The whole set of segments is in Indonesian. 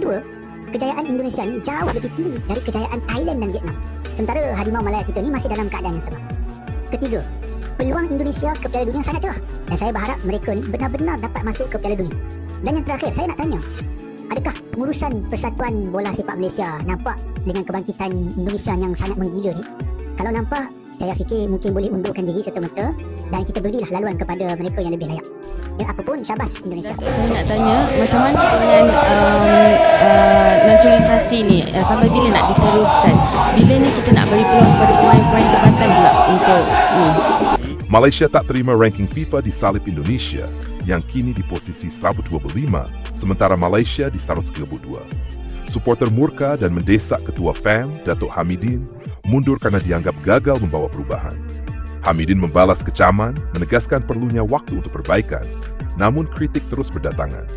kedua, kejayaan Indonesia ni jauh lebih tinggi dari kejayaan Thailand dan Vietnam. Sementara Harimau Malaya kita ni masih dalam keadaan yang sama. Ketiga, peluang Indonesia ke Piala Dunia sangat cerah dan saya berharap mereka ni benar-benar dapat masuk ke Piala Dunia. Dan yang terakhir, saya nak tanya, adakah pengurusan Persatuan Bola Sepak Malaysia nampak dengan kebangkitan Indonesia yang sangat menggila ni? Kalau nampak, saya fikir mungkin boleh undurkan diri serta-merta dan kita berilah laluan kepada mereka yang lebih layak. Ya, apapun, syabas Indonesia. Saya nak tanya, macam mana dengan naturalisasi ni, sampai bila nak diteruskan? Bila ni kita nak beri peluang kepada pemain-pemain tempatan pula untuk ni? Malaysia tak terima ranking FIFA di salib Indonesia yang kini di posisi 125, sementara Malaysia di 132. Supporter murka dan mendesak Ketua FAM, Datuk Hamidin, mundur karena dianggap gagal membawa perubahan. Hamidin membalas kecaman, menegaskan perlunya waktu untuk perbaikan, namun kritik terus berdatangan.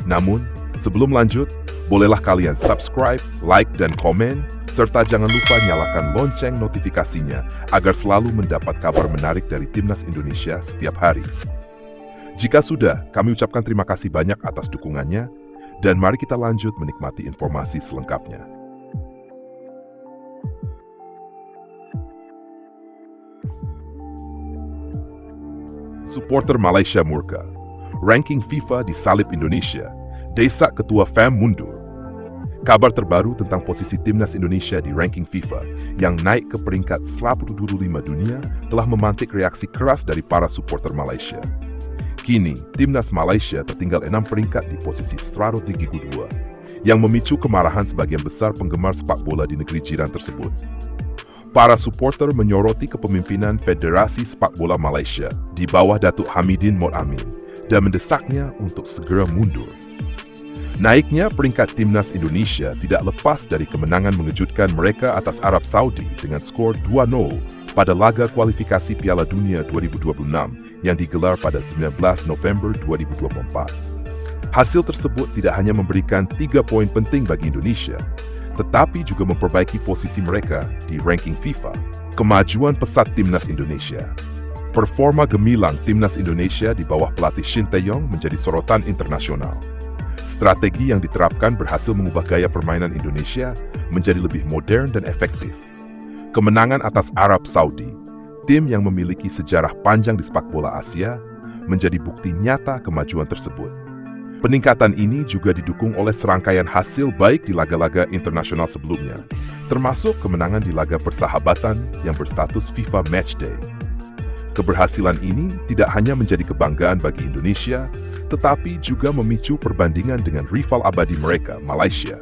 Namun, sebelum lanjut, bolehlah kalian subscribe, like, dan komen, serta jangan lupa nyalakan lonceng notifikasinya agar selalu mendapat kabar menarik dari Timnas Indonesia setiap hari. Jika sudah, kami ucapkan terima kasih banyak atas dukungannya, dan mari kita lanjut menikmati informasi selengkapnya. Supporter Malaysia murka. Ranking FIFA disalib Indonesia. Desak Ketua FAM mundur. Kabar terbaru tentang posisi Timnas Indonesia di ranking FIFA yang naik ke peringkat 125 dunia telah memantik reaksi keras dari para supporter Malaysia. Kini, Timnas Malaysia tertinggal 6 peringkat di posisi 132, yang memicu kemarahan sebagian besar penggemar sepak bola di negeri jiran tersebut. Para supporter menyoroti kepemimpinan Federasi Sepak Bola Malaysia di bawah Datuk Hamidin Mohd Amin dan mendesaknya untuk segera mundur. Naiknya peringkat Timnas Indonesia tidak lepas dari kemenangan mengejutkan mereka atas Arab Saudi dengan skor 2-0 pada laga kualifikasi Piala Dunia 2026 yang digelar pada 19 November 2024. Hasil tersebut tidak hanya memberikan 3 poin penting bagi Indonesia, tetapi juga memperbaiki posisi mereka di ranking FIFA. Kemajuan pesat Timnas Indonesia. Performa gemilang Timnas Indonesia di bawah pelatih Shin Tae-yong menjadi sorotan internasional. Strategi yang diterapkan berhasil mengubah gaya permainan Indonesia menjadi lebih modern dan efektif. Kemenangan atas Arab Saudi, tim yang memiliki sejarah panjang di sepak bola Asia, menjadi bukti nyata kemajuan tersebut. Peningkatan ini juga didukung oleh serangkaian hasil baik di laga-laga internasional sebelumnya, termasuk kemenangan di laga persahabatan yang berstatus FIFA Matchday. Keberhasilan ini tidak hanya menjadi kebanggaan bagi Indonesia, tetapi juga memicu perbandingan dengan rival abadi mereka, Malaysia.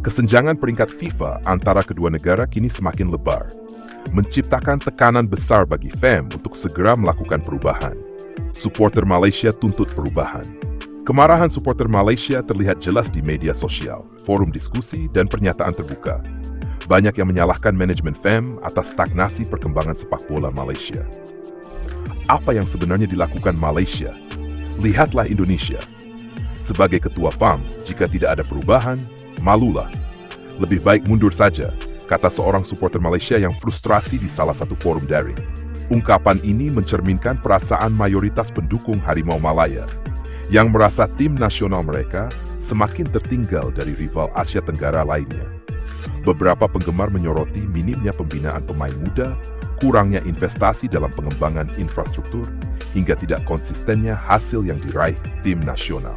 Kesenjangan peringkat FIFA antara kedua negara kini semakin lebar, menciptakan tekanan besar bagi FAM untuk segera melakukan perubahan. Supporter Malaysia tuntut perubahan. Kemarahan supporter Malaysia terlihat jelas di media sosial, forum diskusi, dan pernyataan terbuka. Banyak yang menyalahkan manajemen FAM atas stagnasi perkembangan sepak bola Malaysia. Apa yang sebenarnya dilakukan Malaysia? Lihatlah Indonesia. Sebagai ketua FAM, jika tidak ada perubahan, malulah. Lebih baik mundur saja, kata seorang supporter Malaysia yang frustrasi di salah satu forum daring. Ungkapan ini mencerminkan perasaan mayoritas pendukung Harimau Malaya yang merasa tim nasional mereka semakin tertinggal dari rival Asia Tenggara lainnya. Beberapa penggemar menyoroti minimnya pembinaan pemain muda, kurangnya investasi dalam pengembangan infrastruktur, hingga tidak konsistennya hasil yang diraih tim nasional.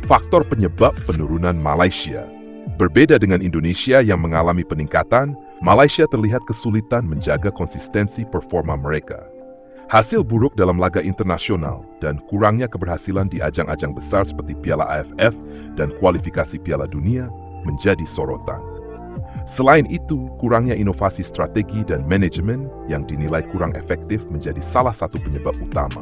Faktor penyebab penurunan Malaysia. Berbeda dengan Indonesia yang mengalami peningkatan, Malaysia terlihat kesulitan menjaga konsistensi performa mereka. Hasil buruk dalam laga internasional dan kurangnya keberhasilan di ajang-ajang besar seperti Piala AFF dan kualifikasi Piala Dunia menjadi sorotan. Selain itu, kurangnya inovasi strategi dan manajemen yang dinilai kurang efektif menjadi salah satu penyebab utama.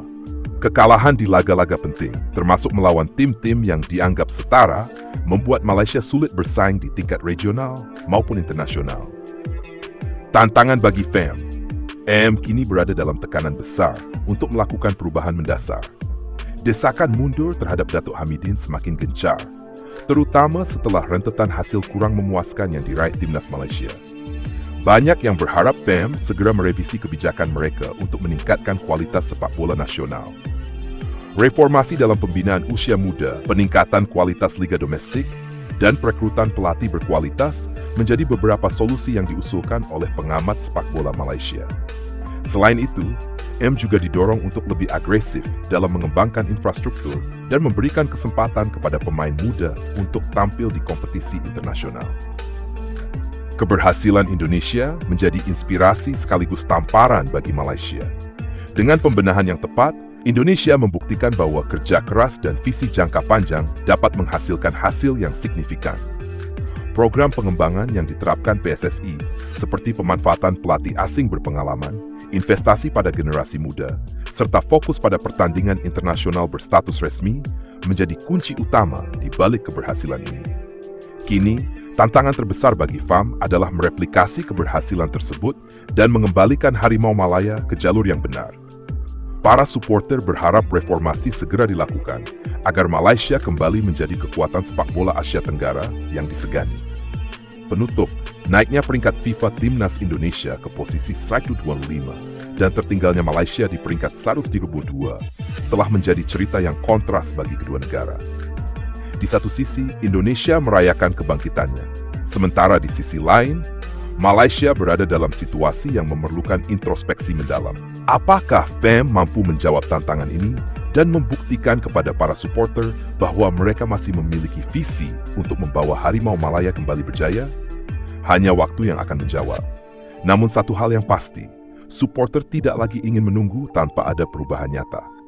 Kekalahan di laga-laga penting, termasuk melawan tim-tim yang dianggap setara, membuat Malaysia sulit bersaing di tingkat regional maupun internasional. Tantangan bagi FAM. Kini berada dalam tekanan besar untuk melakukan perubahan mendasar. Desakan mundur terhadap Datuk Hamidin semakin gencar, terutama setelah rentetan hasil kurang memuaskan yang diraih Timnas Malaysia. Banyak yang berharap FAM segera merevisi kebijakan mereka untuk meningkatkan kualitas sepak bola nasional. Reformasi dalam pembinaan usia muda, peningkatan kualitas liga domestik, dan perekrutan pelatih berkualitas menjadi beberapa solusi yang diusulkan oleh pengamat sepak bola Malaysia. Selain itu, M juga didorong untuk lebih agresif dalam mengembangkan infrastruktur dan memberikan kesempatan kepada pemain muda untuk tampil di kompetisi internasional. Keberhasilan Indonesia menjadi inspirasi sekaligus tamparan bagi Malaysia. Dengan pembenahan yang tepat, Indonesia membuktikan bahwa kerja keras dan visi jangka panjang dapat menghasilkan hasil yang signifikan. Program pengembangan yang diterapkan PSSI, seperti pemanfaatan pelatih asing berpengalaman, investasi pada generasi muda, serta fokus pada pertandingan internasional berstatus resmi, menjadi kunci utama di balik keberhasilan ini. Kini, tantangan terbesar bagi FAM adalah mereplikasi keberhasilan tersebut dan mengembalikan Harimau Malaya ke jalur yang benar. Para supporter berharap reformasi segera dilakukan agar Malaysia kembali menjadi kekuatan sepak bola Asia Tenggara yang disegani. Penutup, naiknya peringkat FIFA Timnas Indonesia ke posisi 125 dan tertinggalnya Malaysia di peringkat 132 telah menjadi cerita yang kontras bagi kedua negara. Di satu sisi, Indonesia merayakan kebangkitannya, sementara di sisi lain, Malaysia berada dalam situasi yang memerlukan introspeksi mendalam. Apakah FAM mampu menjawab tantangan ini dan membuktikan kepada para supporter bahwa mereka masih memiliki visi untuk membawa Harimau Malaya kembali berjaya? Hanya waktu yang akan menjawab. Namun satu hal yang pasti, supporter tidak lagi ingin menunggu tanpa ada perubahan nyata.